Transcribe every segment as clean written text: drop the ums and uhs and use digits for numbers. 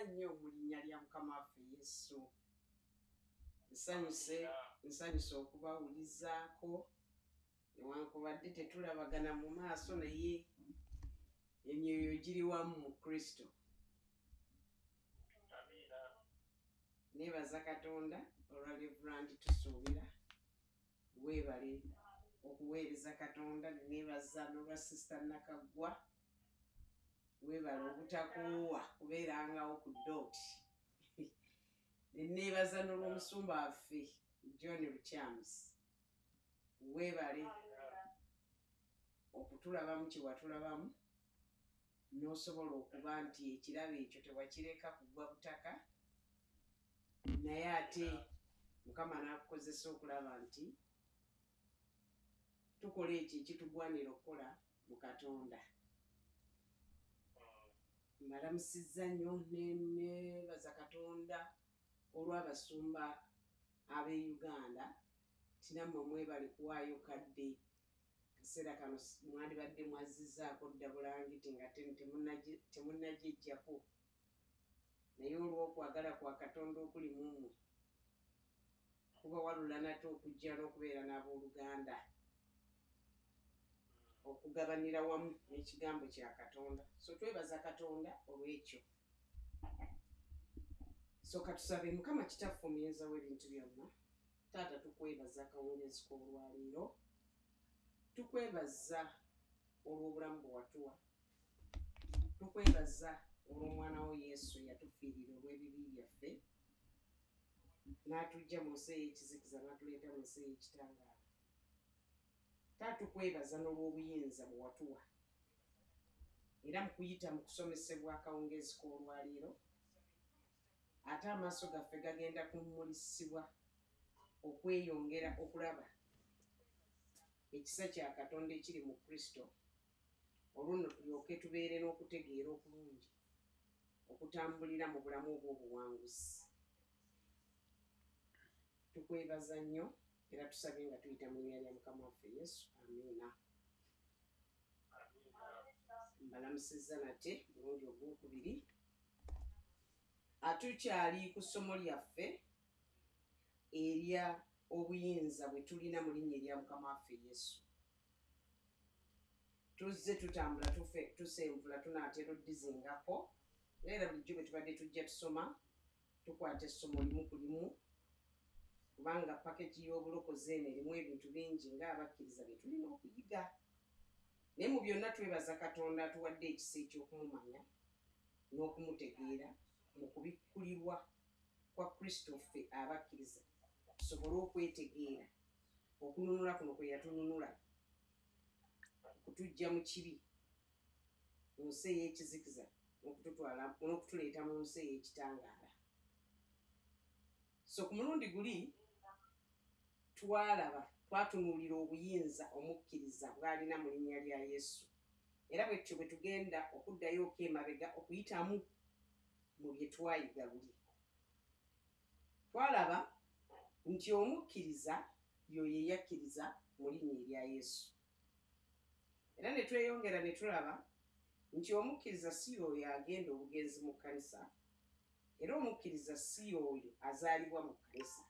nnyo mu linnya lya Mukama waffe Yesu. Nsanyuse okubawulizaako newankubadde tetulabagana mu maaso naye emyoyo giri wamu mu Kristo. Neebaza Katonda olwa Reverend tusuubira weebale okuweereza Katonda. Neebaza n'olwa Sister Nakaggwa weebale obutakoowa kubeerangawo ku dooti. Neebaza n'olw'omusumba waffe John Lukyams weebale okutulabamu kye watulabamu n'osobola okuba nti ekirabo ekyo tewakireka kugwa butaka, naye ate Mukama n'akukozesa okulaba nti tukola ekyo ekitugwanira okukola mu Katonda. Mbalamusizza nnyo neebaza Katonda olw'abasumba ab'e Uganda tinammwe mwebale kuwaayo kadde. Kaseera kano mwandibadde mwazizzaako dda bulangiti nga temunnagijjako, naye olw'okwagala kwa Katonda okuli mu mmwe kubawalula nate okujja n'okubeera n'abooluganda okugabanira wamu n'ekigambo kya Katonda. So twebaza Katonda olw'ekyo. So katusabe. Mukama Kitaffe Omuyinza w'ebintu byonna, Taata tukwebaza akawungeezi k'olwaleero, tukwebaza olw'obulamu bwe watuwa, tukwebaza olw'omwana wo Yesu yatufiirira olw'ebibi byaffe n'atujja mu nsi ey'ekizikiza n'atuleeta mu nsi ey'ekitangaala. Taata tukwebaza n'olw'obuyinza bwe watuwa era mu kuyita mu kusomesebwa akawungeezi k'olwaleero, ate amaaso gaffe gagenda kummulisibwa okweyongera okulaba ekisa kya Katonda ekiri mu Kristo, olwo nno tulyoke tubeere n'okutegeera okulungi okutambulira mu bulamu obw'obuwanguzi. Tukwebaza nnyo era tusabye nga tuyita mu linnya lya Mukama waffe Yesu. Amiina. Mbalamusizza nate bulungi ogwokubiri. Atukyali ku ssomo lyaffe erya obuyinza bwe tulina mu linnya erya Mukama waffe Yesu. Tuzze tutambula tusenvula tunaatera oddizingako, era bulijjo bwe tubadde tujja tusoma tukwata essomo limu ku limu, kubanga paketi y'obulokozi eno erimu ebintu bingi ng'abakkiriza bye tulina okuyiga. Naye mu byonna twebaza Katonda atuwadde ekisa eky'okumumanya n'okumutegeera mu kubikkulirwa kwa Kristo ffe abakkiriza, tusobole okwetegeera okununula kuno kwe yatununula okutuggya mu kibi mu nsi ey'ekizikiza n'okutuleeta mu nsi ey'ekitangaala. So ku mulundi guli twatunuulira obuyinza omukkiriza bw'alina mu linnya lya Yesu, era bwetyo bwe tugenda okuddayo emabega okuyitamu mu bye twayiga luli. Twalaba nti omukkiriza y'oyo eyakkiriza mu linnya erya Yesu, era ne tweyongera ne tulaba nti omukkiriza si y'oyo agenda obugenzi mu kkanisa, era omukkiriza si y'oyo azaalibwa mu kkanisa,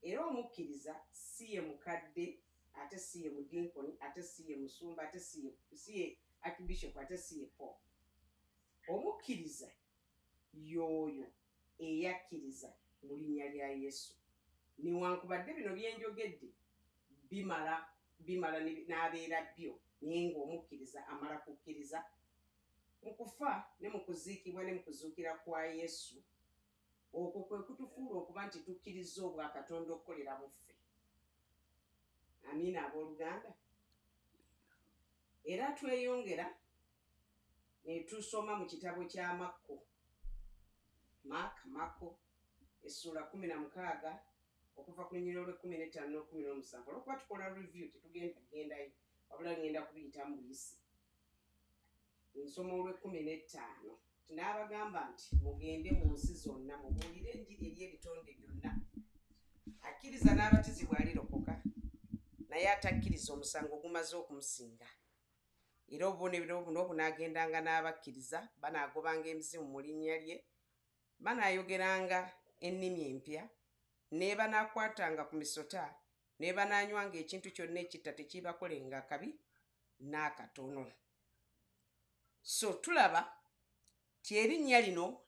era omukkiriza si ye mukadde, ate si ye mudinkoni, ate si ye musumba, ate si ye archbishop, ate si ye pope. Omukkiriza y'oyo eyakkiriza mu linnya lya Yesu. Newankubadde bino byenjogedde bimala n'abeera byo, naye ng'omukkiriza amala kukkiriza mu kufa ne mu kuziikibwa ne mu kuzuukira kwa Yesu, okwo kwe kutufuula okuba nti tukkiriza obwa Katonda okukolera mu ffe. Amiina abooluganda. Era tweyongera ne tusoma mu kitabo kya Marko essula 16 okuva ku lunyiriro lw'15 n'olw'17. Olwokuba tukola review tetugenda kugendayo, wabula ngenda kubiyitamu buyisi. Nsoma olw'15 n'abagamba nti mugende mu nsi zonna mubuulire enjiri eri ebitonde byonna. Akkiriza n'abatizibwa alirokoka, naye atakkiriza omusango gumaze okumusinga. Era obubonero buno bunaagendanga n'abakkiriza, banaagobanga emizimu mu linnya lye, banaayogeranga ennimi empya ne banaakwatanga ku misota ne banaanywanga ekintu kyonna ekitta tekibakolenga kabi n'akatono. So tulaba ti erinnya lino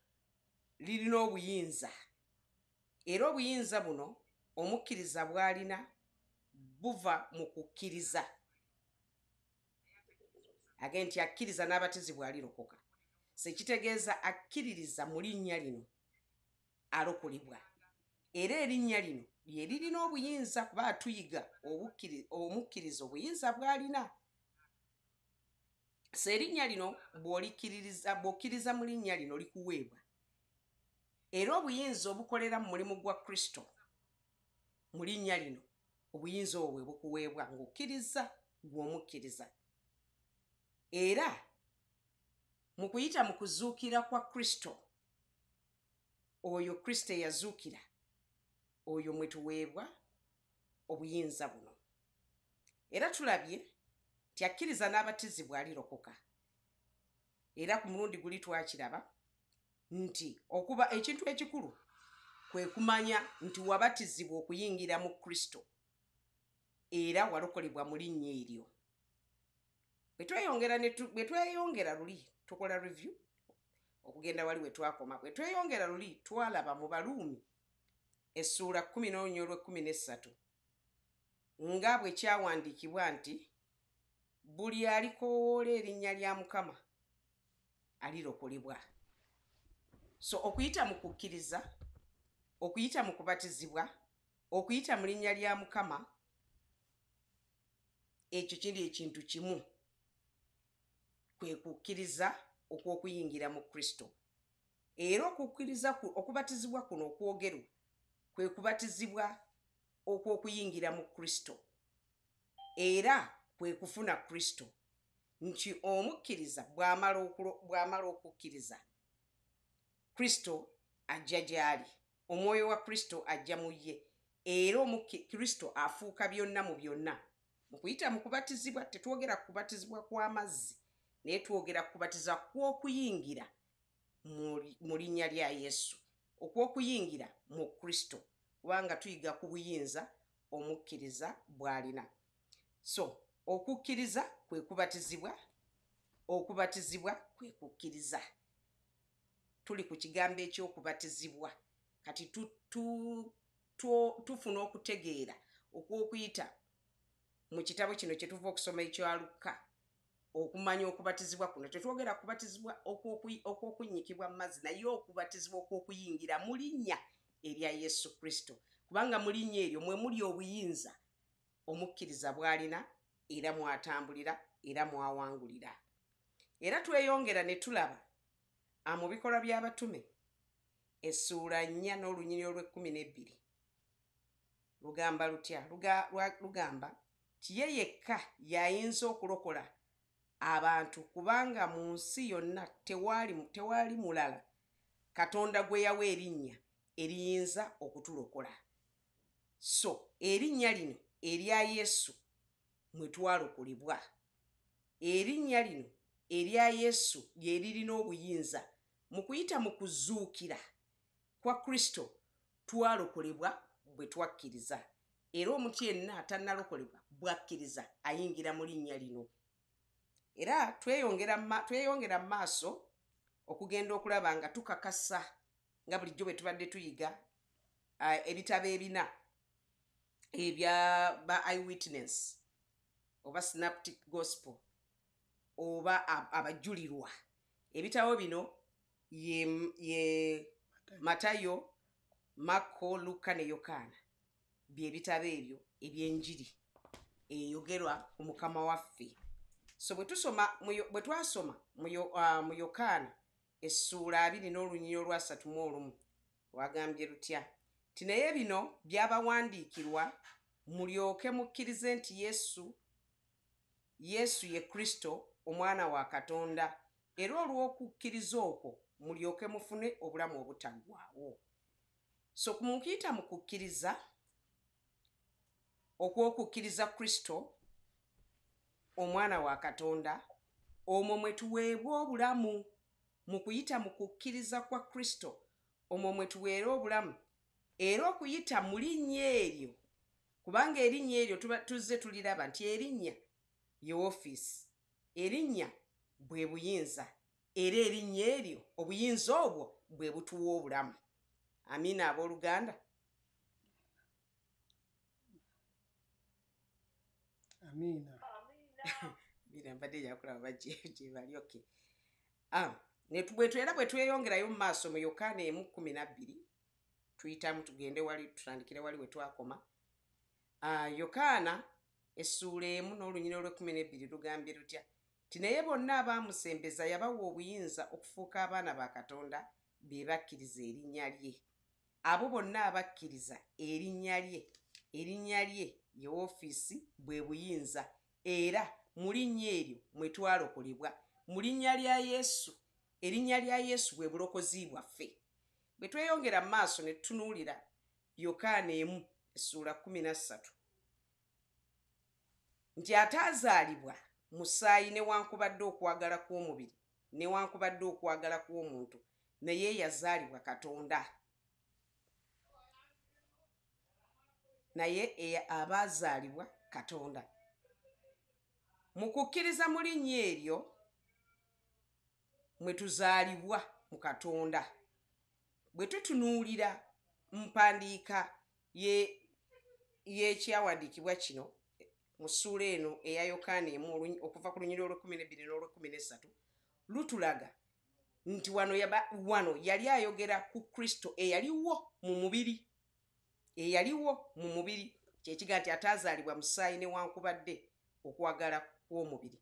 lirina obuyinza, era obuyinza buno omukkiriza bw'alina buva mu kukkiriza. Age nti akkiriza n'abatizibwa alirokoka. Sekitegeeza akkiririza mu linnya lino alokolebwa. Era erinnya lino lye lirina obuyinza kuba atuyiga omukkiriza obuyinza bw'alina. So erinnya lino bw'okkiriza mu linnya lino likuweebwa. Era obuyinza obukolera mu mulimu gwa Kristo mu linnya lino, obuyinza obwo bwe bukuweebwa ng'okkiriza gw'omukkiriza. Era mu kuyita mu kuzuukira kwa Kristo, oyo Kristo eyazuukira, oyo mwe tuweebwa obuyinza buno. Era tulabye ti akkiriza n'abatizibwa alirokoka. Era ku mulundi guli twakiraba nti okuba ekintu ekikulu kwe kumanya nti wabatizibwa okuyingira mu Kristo era walokolebwa mu linnya eryo. Bwe tweyongera luli tukola review okugenda wali we twakoma. Bwe tweyongera luli twalaba mu Baluumi essuula 10:13 nga bwe kyawandiikibwa nti buli alikoowoola erinnya lya Mukama alirokolebwa. So okuyita mu kukkiriza, okuyita mu kubatizibwa, okuyita mu linnya lya Mukama, ekyo kiri ekintu kimu, kwe kukkiriza okw'okuyingira mu Kristo. Era okubatizibwa kuno okwogerwa kwe kubatizibwa okw'okuyingira mu Kristo. Era kwe kufuna Kristo, nti omukkiriza bw'amala okukkiriza, Kristo ajja gy'ali, omwoyo wa Kristo ajja mu ye, era Kristo afuuka byonna mu byonna. Mu kuyita mu kubatizibwa tetwogera ku kubatizibwa kw'amazzi, naye twogera ku kubatiza kw'okuyingira mu linnya lya Yesu, okw'okuyingira mu Kristo, kubanga tuyiga ku buyinza omukkiriza bw'alina. So okukkiriza kwe kubatizibwa, okubatizibwa kwe kukkiriza. Tuli ku kigambo ekyokubatizibwa kati tufuna okutegeera okw'okuyita mu kitabo kino kye tuva okusoma ekya Luka, okumanya okubatizibwa kuno. Tetwogera kubatizibwa okw'okunnyikibwa mu mazzi, naye okubatizibwa okw'okuyingira mu linnya erya Yesu Kristo, kubanga mu linnya eryo mwe muli obuyinza omukkiriza bw'alina era mwatambulira era mwawangulira. Era tweyongera ne tulaba mu bikolwa by'abatume essuula 4 n'olunyiriri olw'12 lugamba lutya? Lugamba ti ye yekka y'ayinza okulokola abantu, kubanga mu nsi yonna tewaali mulala Katonda gwe yawa erinnya eriyinza okutulokola. So erinnya lino erya Yesu mwe twalokolebwa. Erinnya lino erya Yesu lye lirina obuyinza. Mu kuyita mu kuzuukira kwa Kristo twalokolebwa bwe twakkiriza. Era omuntu yenna atannalokolebwa bw'akkiriza ayingira mu linnya lino. Era tweyongera mu maaso okugenda okulaba nga tukakasa nga bulijjo bwe tubadde tuyiga ebitabo ebina ebya ba eyewitness oba synoptic gospel oba abajulirwa. Ebitabo bino ye Matayo, Marko, Luka ne Yokaana. By'ebitabo ebyo ebyenjiri eyogerwa ku Mukama waffe. So bwe twasoma mu Yokaana essuula 2 n'olunyiriri olwa 31 wagambye lutya? Ti naye bino byabawandiikirwa mulyoke mukkirize nti Yesu ye Kristo omwana wa Katonda, era olw'okukkiriza okwo mulyoke mufune obulamu obutaggwaawo. So kumukiyita mu kukkiriza okw'okukkiriza Kristo omwana wa Katonda, omwo mwe tuweebwa obulamu. Mu kuyita mu kukkiriza kwa Kristo omwo mwe tuweera obulamu era okuyita mu linnya eryo kubanga erinnya eryo tuzze tuliraba nti erinnya ye woofiisi erinnya bwe buyinza era erinnya eryo obuyinza obwo bwe butuwa obulamu. Amiina abooluganda. Amiina. Bira mbadde yakulaba gye bali okay. Bwe tweyongerayo mu maaso mu Yokaana 1:12 tuyitamu tugende wali tutandikire wali we twakoma. Yokaana essuula 1 n'olunyiriri olw'12 lugambye lutya ti naye bonna abaamusembeza yabawa obuyinza okufuuka abaana ba Katonda be bakkiriza erinnya lye. Abo bonna abakkiriza erinnya lye ye woofiisi bwe buyinza era mu linnya eryo mwe twalokolebwa. Mu linnya lya Yesu, erinnya lya Yesu bwe bulokozi bwaffe. Bwe tweyongera mu maaso ne tutunuulira Yokaana 1:13 nti ataazaalibwa musaayi newankubadde okwagala kw'omubiri newankubadde okwagala kw'omuntu naye yazaalibwa Katonda. Naye abaazaalibwa Katonda. Mu kukkiriza mu linnya eryo mwe tuzaalibwa mu Katonda. Bwe tutunuulira mpandiika y'ekyawandiikibwa kino mu ssuula eno eya Yokaana 1 okuva ku lunyiriri olw'12 n'olw'13 lutulaga nti wano yali ayogera ku Kristo eyaliwo mu mubiri kyekiga nti ataazaalibwa musaayi newankubadde okwagala kw'omubiri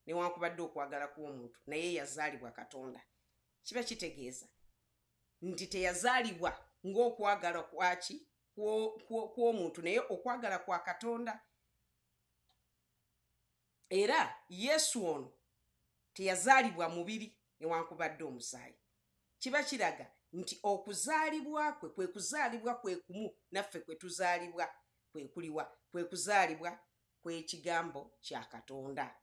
newankubadde okwagala kw'omuntu naye yazaalibwa Katonda. Kiba kitegeeza nti teyazaalibwa ng'okwagala kw'omuntu naye okwagala kwa Katonda. Era Yesu ono teyazaalibwa mubiri newankubadde omusaayi. Kiba kiraga nti okuzaalibwa kwe kuzaalibwa kwe kumu naffe kwe tuzaalibwa kwe kuliwa kwe kuzaalibwa kw'ekigambo kya Katonda.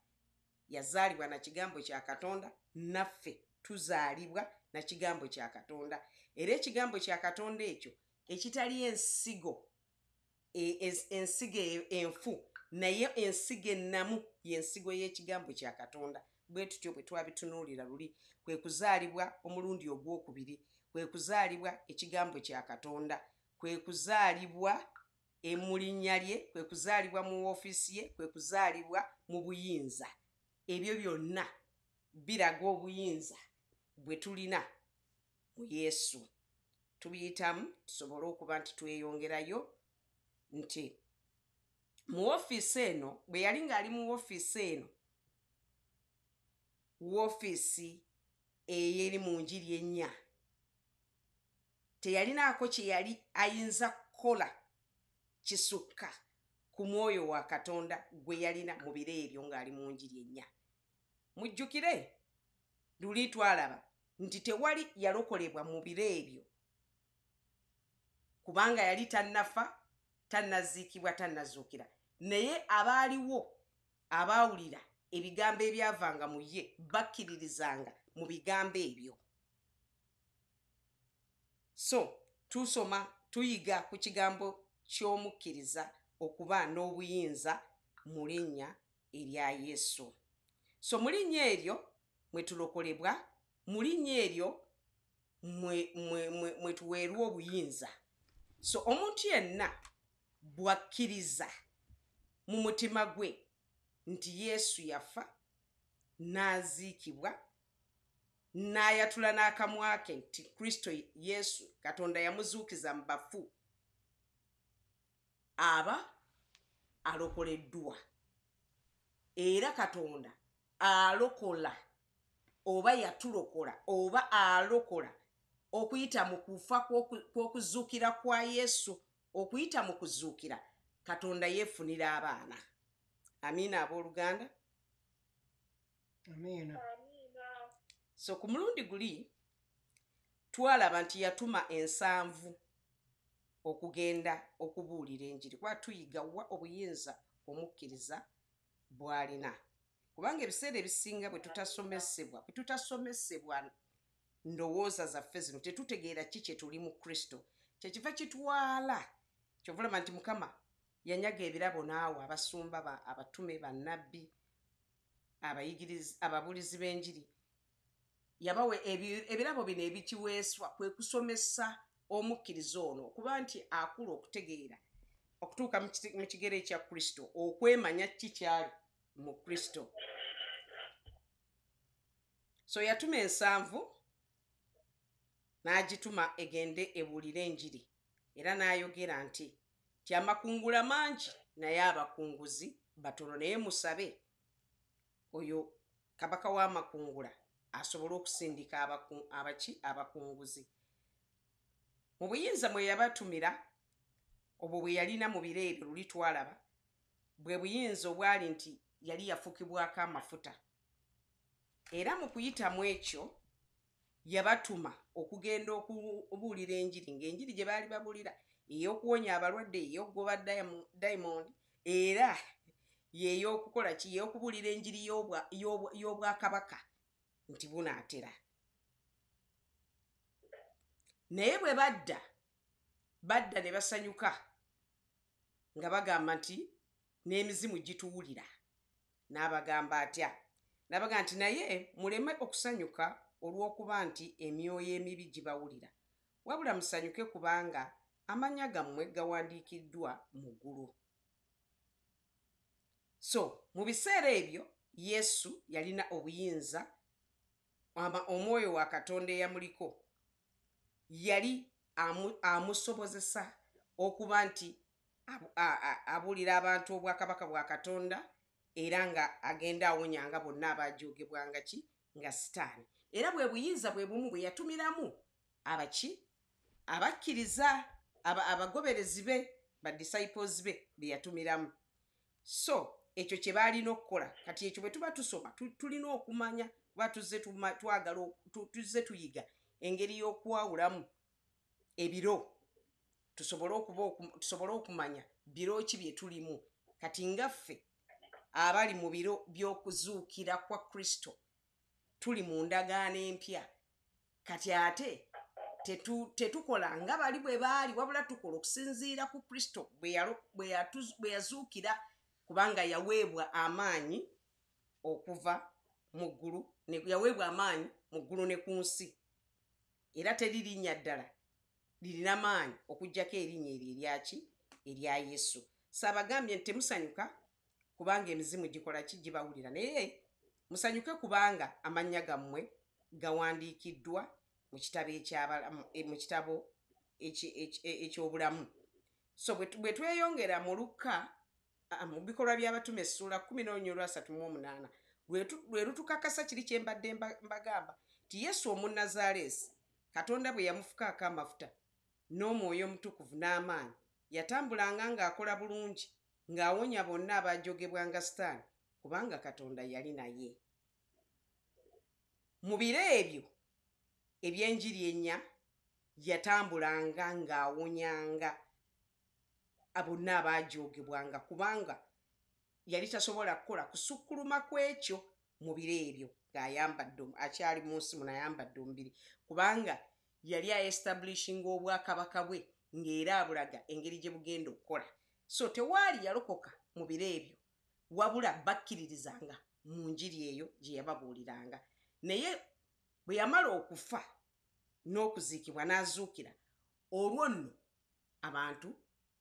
Yazaalibwa na kigambo kya Katonda naffe tuzaalibwa na kigambo kya Katonda. Era ekigambo kya Katonda ekyo ekitali ensigo enfu naye ensigo ennamu y'ensigo y'ekigambo kya Katonda. Bwe tutyo bwe twabitunuulira luli kwe kuzaalibwa omulundi ogwokubiri kwe kuzaalibwa ekigambo kya Katonda kwe kuzaalibwa mu linnya lye kwe kuzaalibwa mu woofiisi ye kwe kuzaalibwa mu buyinza. Ebyo byonna biraga obuyinza bwe tulina mu Yesu. Tubiyitamu tusobole okuba nti tweyongerayo nti mu woofiisi eno bwe yali ng'ali mu woofiisi eno woofiisi eyeri mu njiri ennya teyalinaako kye yali ayinza kukola kisukka ku mwoyo wa Katonda gwe yalina mu biro ebyo ng'ali mu njiri ennya. Mujjukire luli twalaba nti tewali yalokolebwa mu biro ebyo kubanga yali tannafa tannaziikibwa tannazuukira naye abaaliwo abaawulira ebigambo ebyavanga mu ye bakkiririzanga mu bigambo ebyo. So tusoma tuyiga ku kigambo ky'omukkiriza okuba n'obuyinza mu linnya erya Yesu. So mu linnya eryo mwe tulokolebwa, mu linnya eryo mwe tuweerwa obuyinza. So omuntu yenna bw'akkiriza mu mutima gwe nti Yesu yafa n'aziikibwa n'ayatula n'akamwa ke nti Kristo Yesu Katonda yamuzuukiza mu bafu aba alokoleddwa. Era Katonda alokola oba yatulokola oba alokola okuyita mu kufa kw'okuzuukira kwa Yesu. Okuyita mu kuzuukira Katonda yeefunira abaana. Amiina abooluganda. Amiina. So ku mulundi guli twalaba nti yatuma ensanvu okugenda okubuulira enjiri kuba tuyiga wa obuyinza omukkiriza bw'alina kubanga ebiseera ebisinga bwe tutasomesebwa ndowooza zaffe zino tetutegeera ki kye tuli mu Kristo kyekiva kitwala kyovulama nti Mukama yanyaga ebirabo naawe abasumba abatume bannabbi ababulizi b'enjiri yabawe ebirabo bino ebikiweeswa kwe kusomesa omukkiriza ono okuba nti akula okutegeera okutuuka mu kigere ekya Kristo okwemanya ki kyali mu Kristo. So yatuma ensanvu n'agituma egende ebuulire enjiri era n'ayogera nti amakungula mangi naye abakunguzi batono, naye musabe oyo kabaka w'amakungula asobole okusindika abakunguzi. Mu buyinza mwe yabatumira obwo bwe yalina mu biro ebyo luli twalaba bwe buyinza obwali nti yali yafukibwako amafuta, era mu kuyitamu ekyo yabatuma okugenda okubuulira enjiri, ng'enjiri gye baali babuulira ey'okuwonya abalwadde, ey'okugoba dayimondi, era y'ey'okukola ki, y'okubuulira enjiri y'obwakabaka nti bunaatera. Naye bwe badda ne basanyuka nga bagamba nti n'emizimu gituwulira, n'abagamba atya, n'abagamba nti naye muleme okusanyuka olw'okuba nti emyoyo emibi gibawulira, wabula musanyuke kubanga amannya gammwe gawandiikiddwa mu ggulu. So mu biseera ebyo Yesu yalina obuyinza, omwoyo wa Katonda eyamuliko yali amusobozesa okuba nti abuulira abantu obwakabaka bwa Katonda era nga agenda awonyanga bonna abajoogebwanga ki nga Sitaani. Era bwe buyinza bwe bumu bwe yatumiramu abakkiriza abagoberezi be ba disciples be be yatumiramu. So ekyo kye baalina okukola. Kati ekyo bwe tuba tusoma tulina okumanya kuba tuzze tuyiga engeri y'okwawulamu ebiro, tusobole okumanya biro ki bye tulimu. Kati ngaffe abali mu biro by'okuzuukira kwa Kristo tuli mu ndagaano empya, kati ate tetukola nga bali bwe baali, wabula tukola okusinziira ku Kristo bwe yazuukira, kubanga yaweebwa amaanyi okuva mu ggulu, yaweebwa amaanyi mu ggulu ne ku nsi, era teri linnya ddala lirina maanyi okuggyako erinnya eryo eryaki erya Yesu. Saabagambye nti temusanyuka kubanga emizimu gikola ki, gibawulira, naye musanyuke kubanga amannya gammwe gawandiikiddwa mu kitabo eky'obulamu. So bwe tweyongera mu Luka mu bikolwa by'abatume essula 11:38 lwe lutukakasa kiri kye mbadde mbagamba nti Yesu Omunnazaaleesi Katonda bwe yamufukaako amafuta n'Omwoyo Omutukuvu n'amaanyi, yatambulanga ng'akola bulungi, ng'awonya bonna abajoogebwanga Sitaani, kubanga Katonda yali naye. Mu biro ebyo eby'enjiri ennya yatambulanga ng'awonyanga bonna abajoogebwanga, kubanga yali tasobola kukola kusukkuluma kw'ekyo mu biro ebyo ng'ayambadde akyali mu nsi muno ayambadde omubiri, kubanga yali aestablishinga obwakabaka bwe ng'era abulaga engeri gye bugenda okukola. So tewaali yalokoka mu biro ebyo wabula bakkiririzanga mu njiri eyo gye yababuuliranga. Naye bwe yamala okufa n'okuziikibwa n'azuukira, olwo nno abantu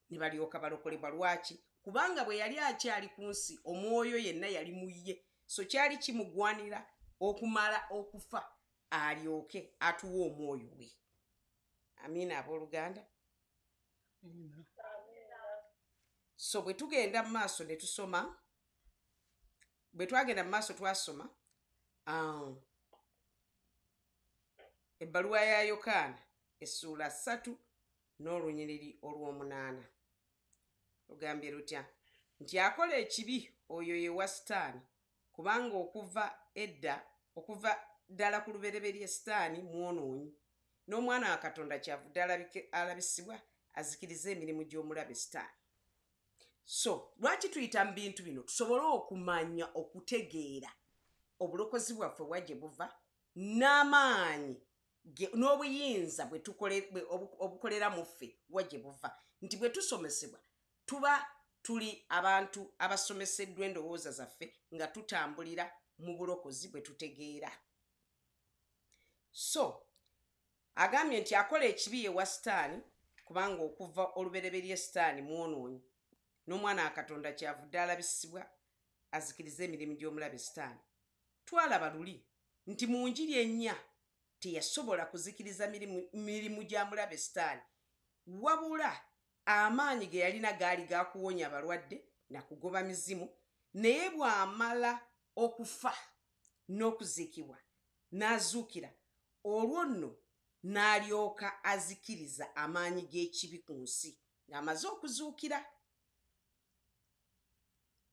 ne balyoka balokolebwa. Lwaki? Kubanga bwe yali akyali ku nsi omwoyo yenna yali mu ye, so kyali kimugwanira okumala okufa alyoke atuwe omwoyo we. Amiina abooluganda. So bwe tugenda mu maaso ne tusoma, bwe twagenda mu maaso twasoma ebbaluwa ya Yokaana essula 3 n'olunyiriri olw'omunaana. Lugambye lutya? Nti akola ekibi oyo ye wa Sitaani, kubanga okuva ddala ku lubereberye Sitaani mwonoonyi, n'Omwana wa Katonda kyavudde alabisibwa azikirize emirimu gy'omulabe Sitaani. So lwaki tuyita mu bintu bino? Tusobole okumanya, okutegeera obulokozi bwaffe wa gye buva n'amaanyi n'obuyinza obukolera mu ffe wajje buva nti bwe tusomesebwa tuba tuli abantu abasomeseddwa endowooza zaffe nga tutambulira mu bulokozi bwe tutegeera. So agambye nti akola ekibi ewa Sitaani kubanga okuva olubereberye Sitaani mwonoonyi n'omwana wa Katonda kyavudde alabisibwa azikiriza emirimu gy'omulabe Sitaani. Twalaba luli nti mu Njiri ennya teyasobola kuzikiriza mirimu gya mulabe Sitaani, wabula amaanyi ge yalina gaali gakuwonya abalwadde na kugoba mizimu, naye bw'amala okufa n'okuziikibwa n'azuukira, olwo nno n'alyoka azikiriza amaanyi g'ekibi ku nsi ng'amaze okuzuukira.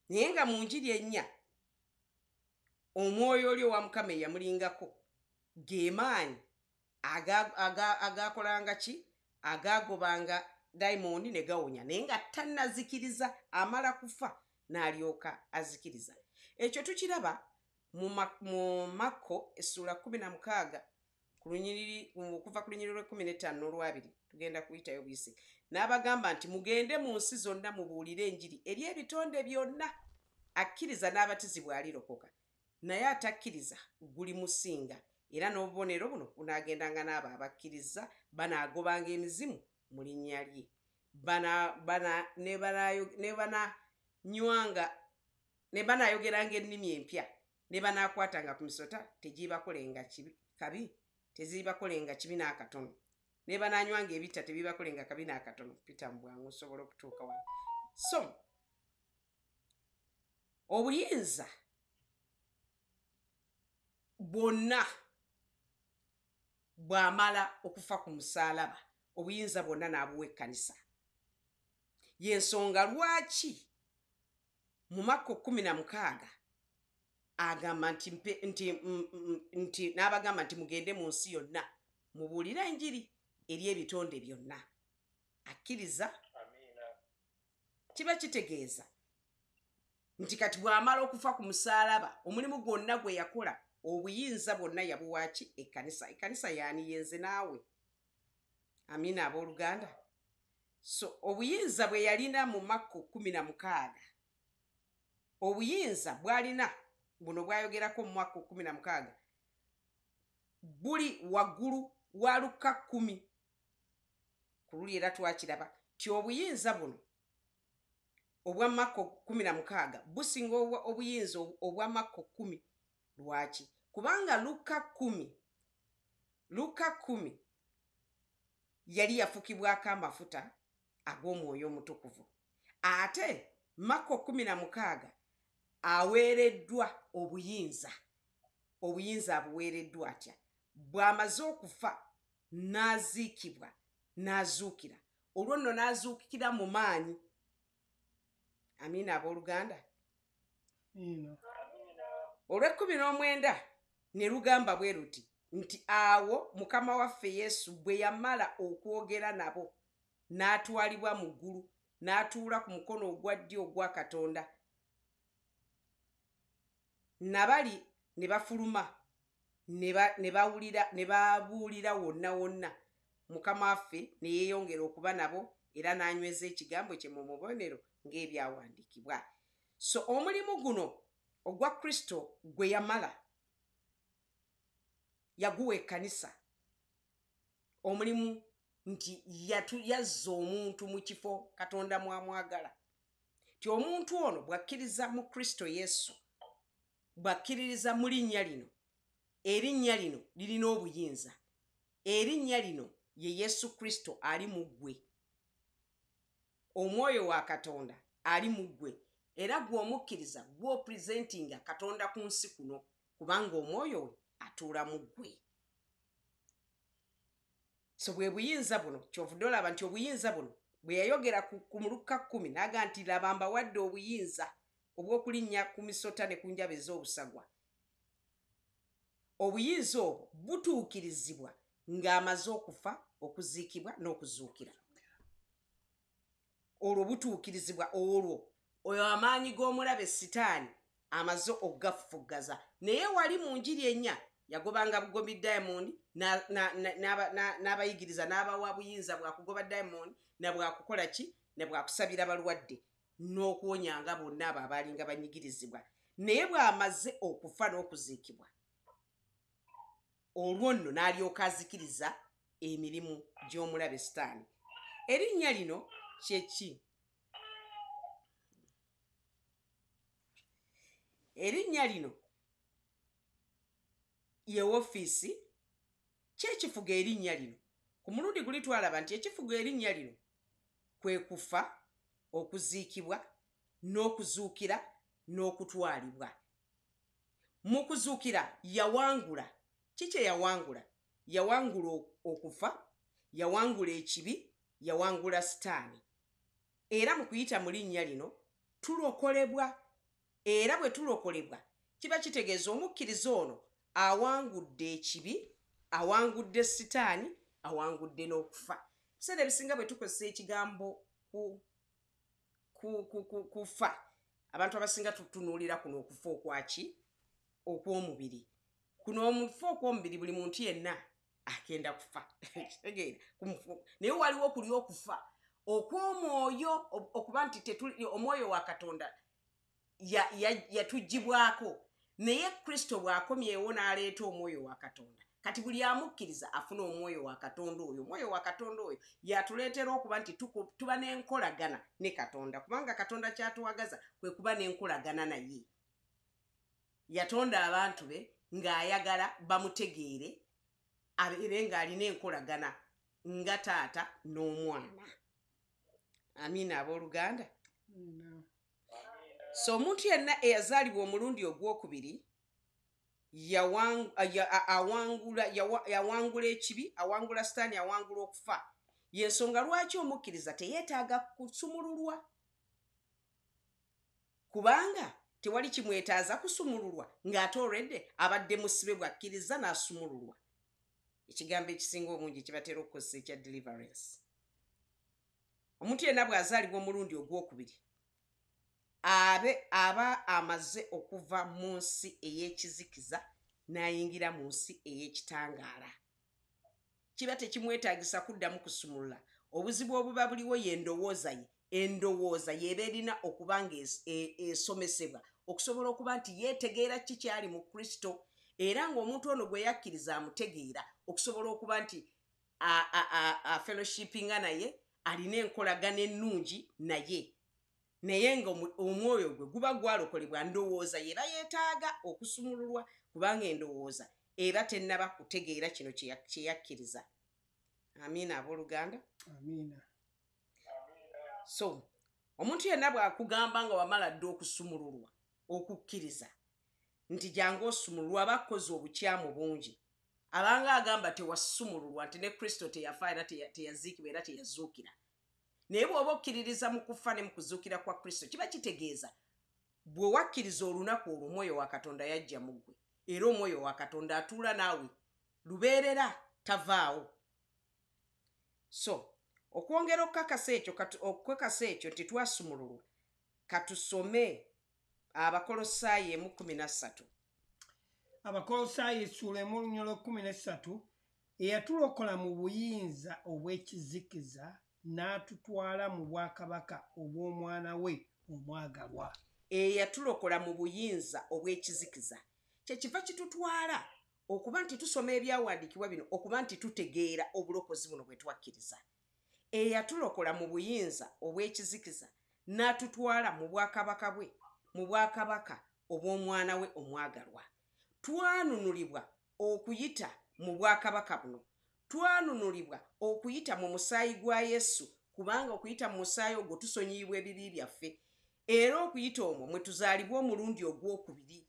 Naye nga mu Njiri ennya omwoyo oli owa Mukama eyamulingako ge maanyi agakolanga ki, agagobanga dayimondi ne gawonya, naye nga tannazikiriza, amala kufa n'alyoka azikiriza. Ekyo tukiraba mu Makko essula 16 okuva ku lunyiriri lwe 15 n'olwabiri. Tugenda kuyitayo buyise. N'abagamba nti mugende mu nsi zonna mubuulire enjiri eri ebitonde byonna. Akkiriza n'abatizibwa alirokoka, naye atakkiriza gulimusinga, era n'obubonero buno bunaagendanga n'abo abakkiriza banaagobanga emizimu mu linnya lye, ne banaayogeranga ennimi empya, ne banaakwatanga ku misota tegibakolenga kibi n'akatono, ne banaanywanga ebitta tebibakolenga kabi n'akatono. Pita mu bwangu osobola okutuuka wano. So obuyinza bwonna bw'amala okufa ku musaalaba, obuyinza bwonna n'abuwa ekkanisa. Y'ensonga lwaki mu Makko 16 agamba nti n'abagamba nti mugende mu nsi yonna mubuulire enjiri eri ebitonde byonna. Akkiriza kiba kitegeeza nti kati bw'amala okufa ku musaalaba, omulimu gwonna gwe yakola, obuyinza bwonna yabuwaaki ekkanisa. Ekkanisa yaani yenze naawe. Amiina abooluganda. So obuyinza bwe yalina mu Makko 16, obuyinza bw'alina buno bwayogerako mu Makko 16 buli waggulu wa Luka 10. Ku luli era twakiraba ti obuyinza buno obwa Makko 16 businga obuyinza obwa Makko 10. Lwaki? Kubanga Luka 10 yali yafukibwako amafuta ag'Omwoyo Omutukuvu, ate Makko 16 aweereddwa obuyinza. Obuyinza abuweereddwa atya? Bw'amaze okufa n'aziikibwa n'azuukira, olwo nno n'azuukira mu maanyi. Amiina abooluganda. Olw'19 ne lugamba bwe luti nti awo Mukama waffe Yesu bwe yamala okwogera nabo n'atwalibwa mu ggulu n'atuula ku mukono ogwa ddyo ogwa Katonda. Nabali ne bafuluma ne babuulira wonna wonna. Mukama waffe ne yeeyongera okuba nabo era n'anyweza ekigambo kye mu mubonero ng'ebyawandiikibwa. So omulimu guno ogwa Kristo gwe yamala yaguwa ekkanisa, omulimu nti yazza omuntu mu kifo Katonda mwamwagala, ti omuntu ono bw'akkiriza mu Kristo Yesu, bw'akkiririza mu linnya lino, erinnya lino lirina obuyinza. Erinnya lino ye Yesu Kristo ali mu ggwe, Omwoyo wa Katonda ali mu ggwe, era gw'omukkiriza gw'opresentinga Katonda ku nsi kuno, kubanga omwoyo we atuula mu ggwe. So bwe buyinza buno, kyovudde olaba nti obuyinza buno bwe yayogera ku Luka 10 n'aga nti laba mbawadde obuyinza obw'okulinnya ku misota ne ku njaba ez'obusagwa. Obuyinza obwo butuukirizibwa ng'amaze okufa, okuziikibwa n'okuzuukira. Olwo butuukirizibwa olwo oyo amaanyi g'omulabe Sitaani amaze okugafufuggaza. Naye wali mu Njiri ennya yagobanga bugobi Diamond n'abayigiriza n'abawa buyinza bwa kugoba Diamond na bwa kukola ki ne bwa kusabira balwadde n'okuwonyanga bonna abo abalinga banyigirizibwa naye bw'amaze okufa n'okuziikibwa olwo nno n'alyoka azikiriza emirimu gy'omulabe Sitaani. Erinnya lino kyeki? Erinnya lino ye woofiisi kyekifuga erinnya lino. Ku mulundi guli twalaba nti ekifuga erinnya lino kwe kufa, okuziikibwa, n'okuzuukira, n'okutwalibwa. Mu kuzuukira yawangula. Kiki yawangula? Yawangula okufa, yawangula ekibi, yawangula Sitaani. Era mu kuyita mu linnya lino tulokolebwa. Era bwe tulokolebwa kiba kitegeeza omukkiriza ono awangudde ekibi, awangudde Sitaani, awangudde n'okufa. Ebiseera ebisinga bwe tukozesa ekigambo kufa, abantu abasinga tutunuulira kuno okufa okwaki? Okw'omubiri. Kuno omufa okw'omubiri buli muntu yenna agenda kufa. Naye waliwo okuli okufa okw'omwoyo, okuba nti omwoyo wa Katonda yatugibwako, naye Kristo bw'akomyewo n'aleeta omwoyo wa Katonda. Kati buli amukkiriza afuna omwoyo wa Katonda oyo. Omwoyo wa Katonda oyo yatuleetera okuba nti tuba n'enkolagana ne Katonda, kubanga Katonda kyatuwagaza kwe kuba n'enkolagana naye. Yatonda abantu be ng'ayagala bamutegeere, abeere ng'alina enkolagana nga taata n'omwana. Amiina abooluganda. So omuntu yenna eyazaalibwa omulundi ogwokubiri yawangula ekibi, awangula Sitaani, awangula okufa. Y'ensonga lwaki omukkiriza teyeetaaga kusumululwa, kubanga tewali kimwetaaza kusumululwa ng'ate olwedde abadde musibe bw'akkiriza n'asumululwa. Ekigambo ekisinga obungi kibatera okukozesa ekya deliverance. Omuntu yenna bw'azaalibwa omulundi ogwokubiri aba amaze okuva mu nsi ey'ekizikiza n'ayingira mu nsi ey'ekitangaala. Kiba tekimwetaagisa kuddamu kusumulula. Obuzibu obuba buliwo y'endowooza ye. Endowooza y'eba erina okuba ng'esomesebwa okusobola okuba nti yeetegeera ki kyali mu Kristo, era ng'omuntu ono gwe yakkiriza amutegeera okusobola okuba nti fellowshippinga naye, alina enkolagana ennungi naye. Naye nga omwoyo gwe guba gwalokolebwa, ndowooza y'eba yeetaaga okusumululwa, kubanga endowooza eba tennaba kutegeera kino kye yakkiriza. Amiina abooluganda. Amiina. So omuntu yenna bw'akugamba nga wamala dda okusumululwa, okukkiriza nti jangu osumululwa, aba akoze obukyamu bungi. Abanga agamba tewasumululwa nti ne Kristo teyafa era teyaziikibwa era teyazuukira. Naye bw'oba okkiririza mu kufa ne mu kuzuukira kwa Kristo, kiba kitegeeza bwe wakkiriza olunaku olwo omwoyo wa Katonda yajja mu ggwe, era omwoyo wa Katonda atuula naawe lubeerera, tavaawo. So okwongera okukakasa ekyo nti twasumululwa, katusome Abakolosaayi 13. Abakolosaayi essuula 13, eyatulokola mu buyinza obw'ekizikiza n'atutwala mu bwakabaka obw'omwana we omwagalwa. Eyatulokola mu buyinza obw'ekizikiza kyekiva kitutwala okuba nti tusoma ebyawandiikibwa bino, okuba nti tutegeera obulokozi buno bwe twakkiriza. Eyatulokola mu buyinza obw'ekizikiza n'atutwala mu bwakabaka bwe, mu bwakabaka obw'omwana we omwagalwa. Twanunulibwa okuyita mu bwakabaka buno, twanunulibwa okuyita mu musaayi gwa Yesu, kubanga okuyita mu musaayi ogwo tusonyiyibwa ebibi byaffe, era okuyita omwo mwe tuzaalibwa omulundi ogwokubiri.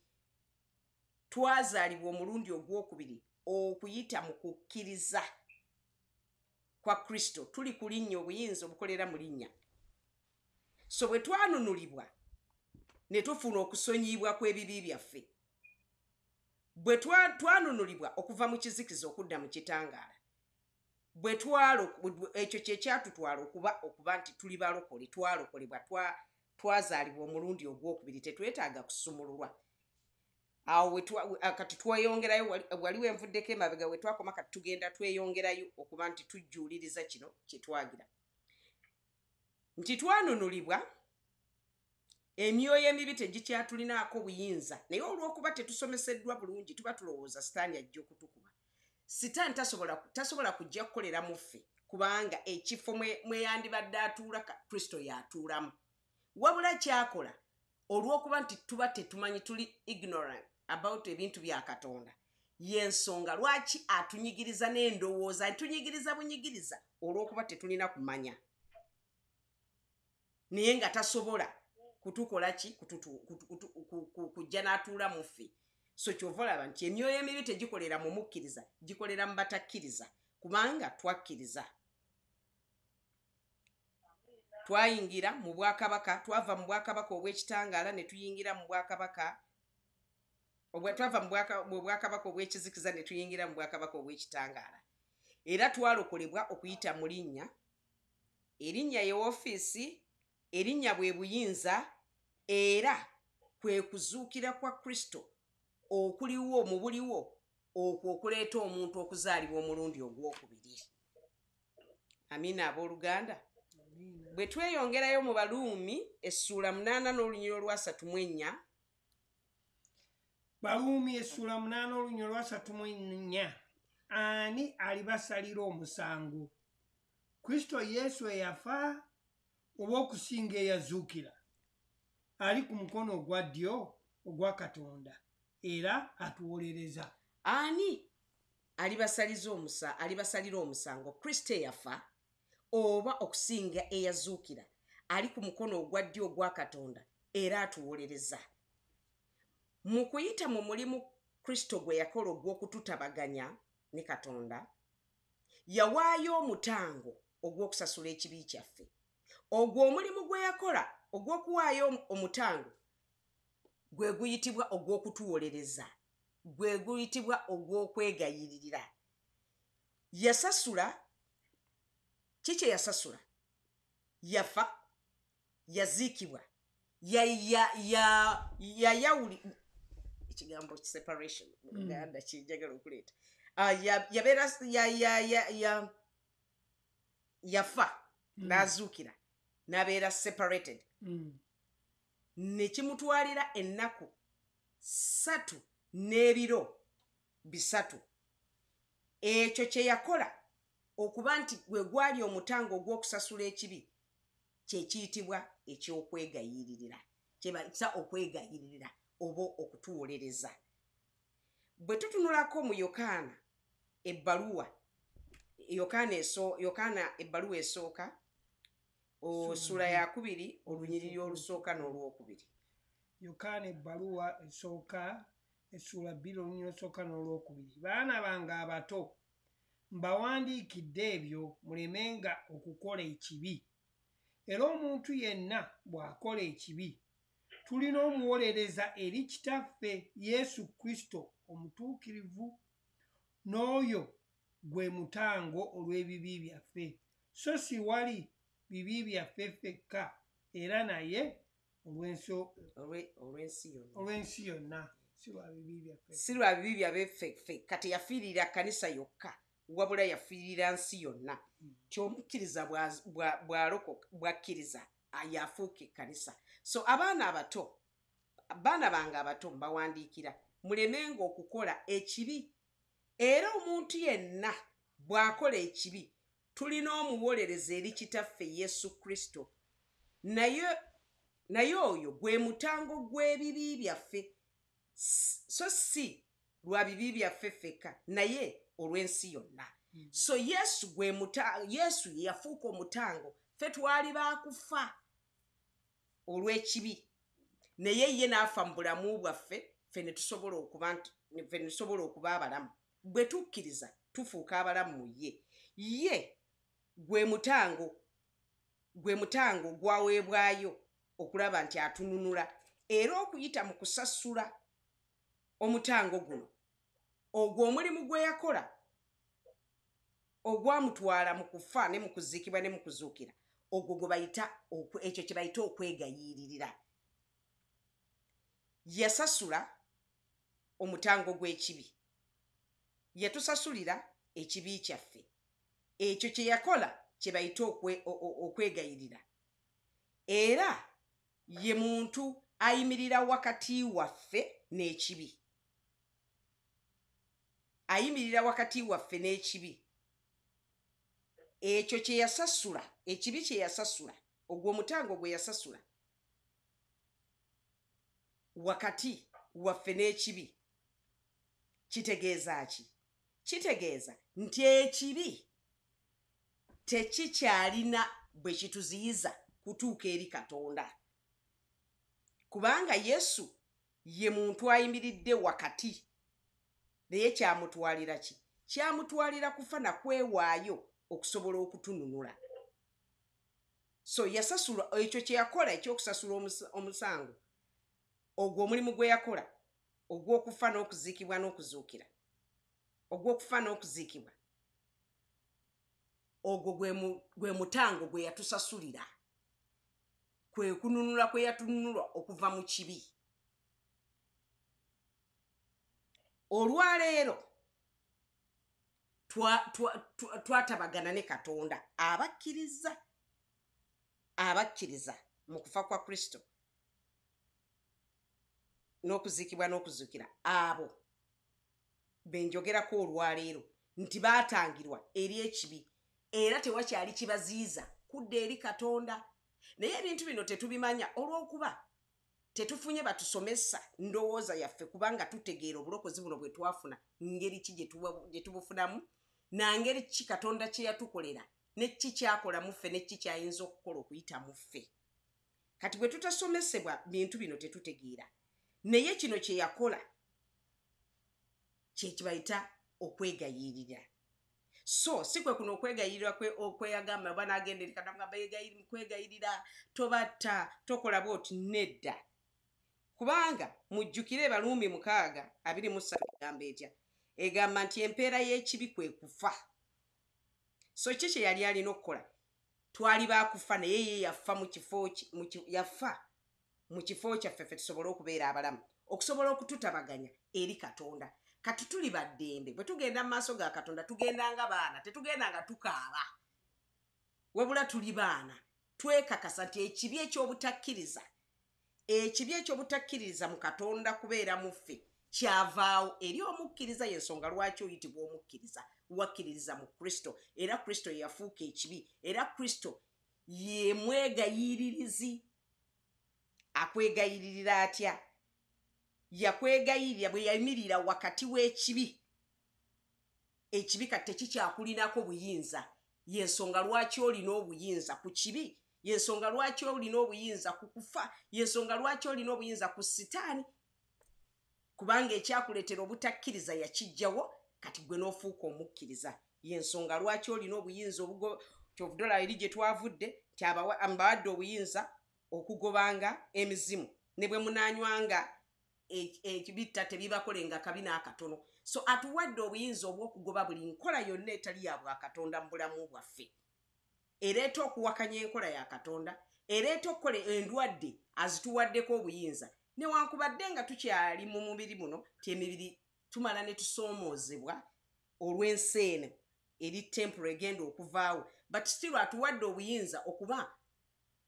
Twazaalibwa omulundi ogwokubiri okuyita mu kukkiriza kwa Kristo. Tuli ku linnya, obuyinza obukolera mu linnya. So bwe twanunulibwa ne tufuna okusonyiyibwa kw'ebibi byaffe, bwe twanunulibwa okuva mu kizikiza okudda mu kitangaala, bwe ekyo kye kyatutwala okuba nti tuli balokole, twalokolebwa, twazaalibwa omulundi ogwokubiri, tetwetaaga kusumululwa. awo kati tweyongerayo waliwo envuddeko emabega we twakoma kati tugenda tweyongerayo okuba nti tujjuuliriza kino kye twagira nti twanunulibwa emyoyo emibi tegikyatulinaako buyinza naye olw'okuba tetusomeseddwa bulungi tuba tulowooza sitaani ajja okutukuba sitaani tasobola kujja kukolera mu ffe kubanga ekifo mweyandibadde atuula kristo y'atuulamu wabula kyakola olw'okuba nti tuba tetumanyi tuli ignorant about ebintu bya katonda y'ensonga lwaki atunyigiriza n'endowooza atunyigiriza bunyigiriza olw'okuba tetulina kumanya naye nga tasobola kutukola ki kujja n'atuula mu ffe so kyova olaba nti emyoyo emibi tegikolera mu mukkiriza gikolera mu batakkiriza kubanga twakkiriza twayingira mu bwakabaka twava mu bwakabaka obw'ekitangaala ne tuyingira mu bwakabaka twava mu bwakabaka obw'ekizikiza ne tuyingira mu bwakabaka obw'ekitangaala era twalokolebwa okuyita mu linnya erinnya ye woofiisi erinnya bwe buyinza era kwe kuzuukira kwa kristo okuliwo mu buliwo okwo okuleeta omuntu okuzaalibwa omulundi ogwokubiri amina abooluganda bwe tweyongerayo mu baluumi essuula 8 n'olunyiriro lwa 34 baluumi essuula 8 olunyiriro lwa 34 ani alibasalira omusango kristo yesu eyafa oba okusinga eyazuukira ali ku mukono ogwa ddyo ogwa katonda era atuwolereza ani alibasalira omusango kristo eyafa oba okusinga eyazuukira ali ku mukono ogwa ddyo ogwa katonda era atuwolereza mu kuyita mu mulimu kristo gwe yakola ogw'okututabaganya ne katonda yawaayo omutango ogw'okusasula ekibi kyaffe ogwo omulimu gwe yakola ogw'okuwaayo omutango gwe guyitibwa ogw'okutuwolereza gwe guyitibwa ogw'okwegayiririra yasasula kiki yasasula yafa yaziikibwa yayawuli ekigambo separation Uganda kijagala okuleeta yabeera yafa n'azuukira n'abeera separated ne kimutwalira ennaku 3 n'ebiro 3 ekyo kye yakola okuba nti gwe gwali omutango ogw'okusasula ekibi kye kiyitibwa eky'okwegayiririra kye bayita okwegayiririra oba okutuwolereza bwe tutunulako mu yokaana ebbaluwa ebbaluwa esooka ssuula ya 2 olunyiriri olusooka n'olwokubiri yokaana ebbaluwa esooka essuula 2 olunyiriri olusooka n'olwokubiri baana bange abato mbawandiikidde ebyo mulemenga okukola ekibi era omuntu yenna bw'akola ekibi tulina omuwolereza eri kitaffe yesu kristo omutuukirivu n'oyo gwe mutango olw'ebibi byaffe so si wali bibi byaffe ffekka era naye olw'ensi yonna si lwa bibi byaffe ffekka teyafiirira kanisa yokka wabula yafiirira nsi yonna kyomukkiriza bw'akkiriza yafuuka ekkanisa so abaana bange abato mbawandiikira mulemenga okukola ekibi era omuntu yenna bw'akola ekibi tulina omuwolereza eri kitaffe yesu kristo naye oyo gwe mutango gw'ebibi byaffe so si lwa bibi byaffe ffekka naye olw'ensi yonna so yesu yafuuka omutango ffe twali baakufa olw'ekibi naye ye n'afa mu bulamu bwaffe ffe ne tusobola okuba abalamu bwe tukkiriza tufuuka abalamu mu ye gwe mutango gwaweebwayo okulaba nti atununula era okuyita mu kusasula omutango guno ogwo omulimu gwe yakola ogwamutwala mu kufa ne mu kuziikibwa ne mu kuzuukira ogwo ekyo kye bayita okwegayiririra yasasula omutango gw'ekibi. Yatusasulira ekibi kyaffe. Ekyo kye yakola kye bayita okwegayirira. Era ye muntu ayimirira wakati waffe n'ekibi. Ayimirira wakati waffe n'ekibi. Ekyo kye yasasula, ekibi kye yasasula, ogwo omutango gwe yasasula wakati waffe n'ekibi. Kitegeeza ki? Kitegeeza nti ekibi tekikyalina bwe kituziyiza kutuuka eri Katonda. Kubanga Yesu ye muntu ayimiridde wakati. Naye kyamutwalira ki? Kyamutwalira kufa na kwewaayo okusobola okutununula. So yasasula ekyo kye yakola ekyokusasula omusango. Ogwo omulimu gwe yakola ogw'okufa n'okuziikibwa n'okuzuukira. Ogw'okufa n'okuziikibwa. Ogwo gwe mutango gwe yatusasulira. Kwe kununula kwe yatununula okuva mu kibi. Olwaleero twatabagana ne Katonda abakkiriza mu kufa kwa Kristo n'okuziikibwa n'okuzuukira. Abo benjogerako olwaleero nti baatangirwa eri ekibi era tewakyali kibaziiza kudda eri Katonda. Naye ebintu bino tetubimanya olw'okuba tetufunye batusomesa ndowooza yaffe, kubanga tutegeera obulokozi buno bwe twafuna ngeri ki gye tubufunamu, na ngeri ki Katonda kye yatukolera, ne ki kyakola mu ffe, ne ki kyayinza okukola okuyita mu ffe. Kati bwe tutasomesebwa bintu bino tetutegeera. Naye kino kye yakola kye kibayita okwegayirira. So si kwe kuno okwegayirira okweyagamba banagenda eri Katonda kwegayirira tobatta tokola bwoti, nedda. Kubanga mujjukire Baluumi 6:23 egamba etya? Egamba nti empeera y'ekibi kwe kufa. So kiki yali alina okukola? Twali baakufa naye ye yafa mu kifo kyaffe ffe tusobole okubeera abalamu, okusobola okututabaganya eri Katonda. Kati tuli baddembe, bwe tugenda mu maaso ga Katonda tugenda nga baana, tetugenda nga tukaaba. Wabula tuli baana, twekakasa nti ekibi eky'obutakkiriza mu Katonda kubeera mu ffe kyavaawo eri omukkiriza. Y'ensonga lwaki oyitibwa omukkiriza. Wakkiririza mu Kristo, era Kristo yafuuka ekibi, era Kristo ye mwegayiririzi. Akwegayiririra atya? Yakwegayirira bwe yayimirira wakati w'ekibi. Ekibi kati tekikyakulinako buyinza. Y'ensonga lwaki olina obuyinza ku kibi. Y'ensonga lwaki olina obuyinza ku kufa. Y'ensonga lwaki olina obuyinza ku Sitaani. Kubanga ekyakuleetera obutakkiriza yakijjawo, kati gwe n'ofuuka omukkiriza. Y'ensonga lwaki olina obuyinza kyovudola eri gye twavudde nti mbawadde obuyinza okugobanga emizimu, ne bwe munaanywanga ekibitta tebibakolenga kabi n'akatono. So atuwadde obuyinza obw'okugoba buli nkola yonna etali ya bwa Katonda mu bulamu bwaffe. Ereeta okuwakanya enkola ya Katonda, ereeta okukola endwadde azituwaddeko obuyinza. Newankubadde nga tukyali mu mubiri muno, emibiri tumala ne tusoomoozebwa olw'ensi eno eri temporal egenda okuvaawo, but still atuwadde obuyinza okuba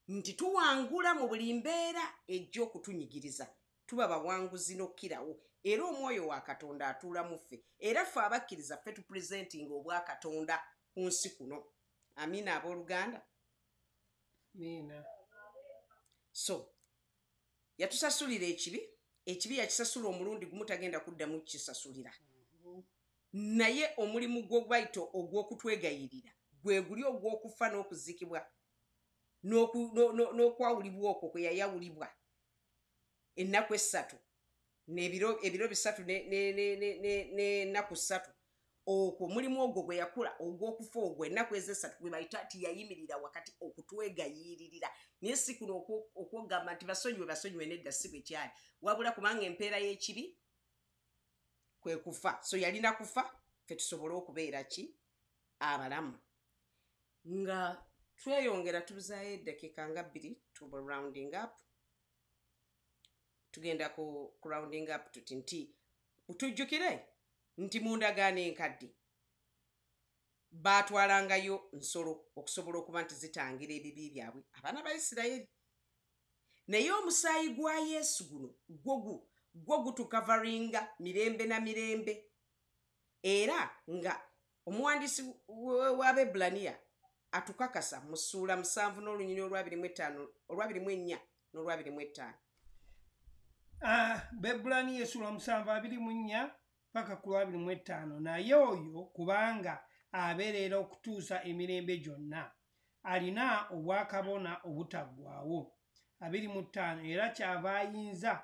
nti tuwangula mu buli mbeera ejja okutunyigiriza. Tuba bawanguzi n'okkirawo, era omwoyo wa Katonda atuula mu ffe, era ffe abakkiriza ffe tupresentinga obwa Katonda ku nsi kuno. Amiina abooluganda. Amiina. So yatusasulira ekibi yakisasula omulundi gumu, tagenda kuddamu kukisasulira. Naye omulimu gw'obayita ogw'okutwegayirira gwe guli ogw'okufa n'okuzikibwa n'okwawulibwa okwo kwe yayawulibwa ennaku 3 n'ebiro 3 n'ennaku 3. Okwo mulimu ogwo gwe yakula ogw'okufa ogwo ennaku ezo 3 gwe bayita nti yayimirira wakati okutwegayiririra. Naye si kuno okwogamba nti basonyiwe nedda, si bwe kyali, wabula kubanga empeera y'ekibi kwe kufa. So yalina kufa ffe tusobole okubeera ki? Abalamu. Nga tweyongera tubuzaayo eddakiika nga 2 to rounding up. Tugenda ku rounding up tuti nti Tujjukire nti mu ndagaano enkadde baatwalangayo nsolo okusobola okuba nti zitangira ebibi byabwe abaana ba Isirayiri. Naye omusaayi gwa Yesu guno gwo gutukavaringa mirembe na mirembe. Era nga omuwandiisi w'Abebulaniya atukakasa mu ssuula 7 n'olunyiriri olwa 24 Bebulaniya essula 7:24 paka ku 25. Naye oyo kubanga abeerera okutuusa emirembe gyonna, alina obwakabona obutaggwaawo. 25. Era kyava ayinza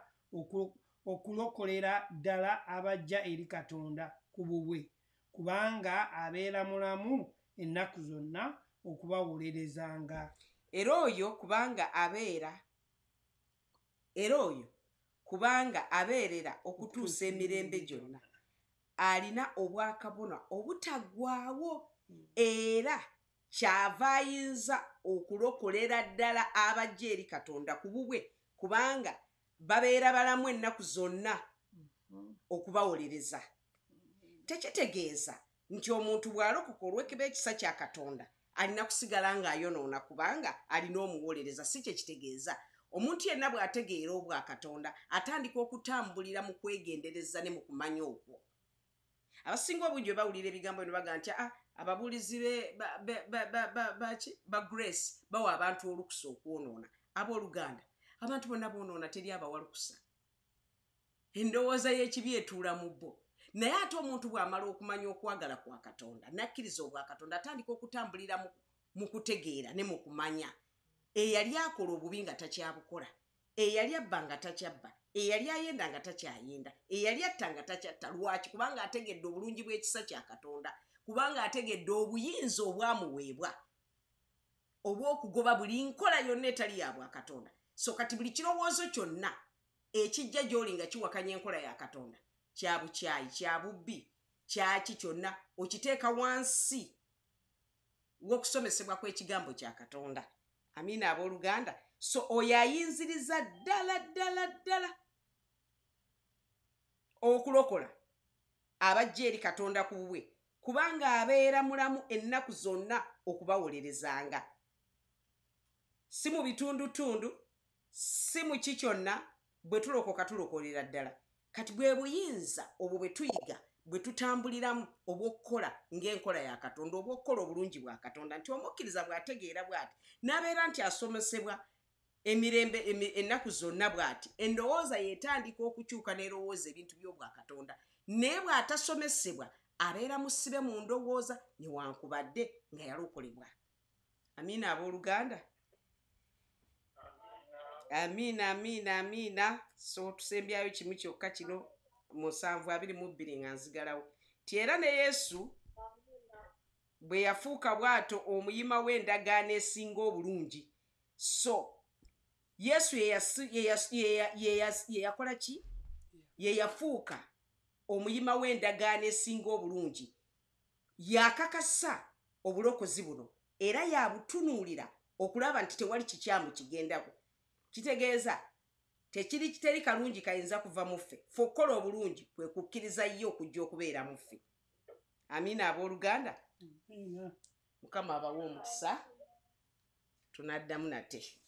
okulokolera ddala abajja eri Katonda ku bubwe, kubanga abeera mulamu ennaku zonna okubawolerezanga. Era oyo kubanga abeerera okutuusa emirembe gyonna, alina obwakabona obutaggwaawo, era kyava ayinza okulokolera ddala abajja eri Katonda ku bubwe, kubanga babeera balamu ennaku zonna okubawolereza. Tekitegeeza nti omuntu bw'alokoka olw'ekiba ekisa kya Katonda alina kusigala ng'ayonoona kubanga alina omuwolereza. Si kye kitegeeza. Omuntu yenna bw'ategeera obwa Katonda atandika okutambulira mu kwegendereza ne mu kumanya okwo. Abasinga obungi bwe bawulira ebigambo bino baga nti ababuulizi ba Grace bawa abantu olukusa okwonoona. Abooluganda, abantu bonna boonoona teri abawalukusa. Endowooza y'ekibi etuula mu bo. Naye ate omuntu bw'amala okumanya okwagala kwa Katonda n'akkiriza obwa Katonda atandika okutambulira mu kutegeera ne mu kumanya. Eyali akola obubi nga takyabukola, eyali abba nga takyabba, eyali ayenda nga takyayenda, eyali atta nga takyatta. Lwaki? Kubanga ategedde obulungi bw'ekisa kya Katonda, kubanga ategedde obuyinza obwamuweebwa obw'okugoba buli nkola yonna etali ya bwa Katonda. So kati buli kirowoozo kyonna ekijja gy'oli nga kiwakanya enkola ya Katonda, kya bukyayi, kya bubbi, kyaki kyonna okiteeka wansi w'okusomesebwa kw'ekigambo kya Katonda. Amiina abooluganda. So oyo ayinziriza ddala okulokola abajja eri Katonda ku bubwe, kubanga abeera mulamu ennaku zonna okubawolerezanga. Si mu bitundutundu, si mu ki kyonna, bwe tulokoka tulokolera ddala. Kati bwe buyinza obwo bwe tuyiga, bwe tutambuliramu obw'okukola ng'enkola ya Katonda, obw'okukola obulungi bwa Katonda, nti omukkiriza bw'ategeera bw'ati n'abeera nti asomesebwa emirembe ennaku zonna bw'ati, endowooza yeetandika okukyuka n'erowooza ebintu by'obwa Katonda. Naye bw'atasomesebwa abeera musibe mu ndowooza newankubadde nga yalokolebwa. Amiina abooluganda. Amiina. So tusembyayo kimu kyokka kino mu 7:22 nga nzigalawo. Ti era ne Yesu bwe yafuuka bw'ato omuyima w'endagaano esinga obulungi. So Yesu ye yakola ki? Ye yafuuka omuyima w'endagaano esinga obulungi. Yakakasa obulokozi buno era yabutunuulira okulaba nti tewali kikyamu kigendako. Kitegeeza teri kalungi kayinza kuva mu ffe. Ffe okukola obulungi kwe kukkiriza ye okujja okubeera mu ffe. Amiina abooluganda. Mukama abawe omukisa. Tunaddamu nate.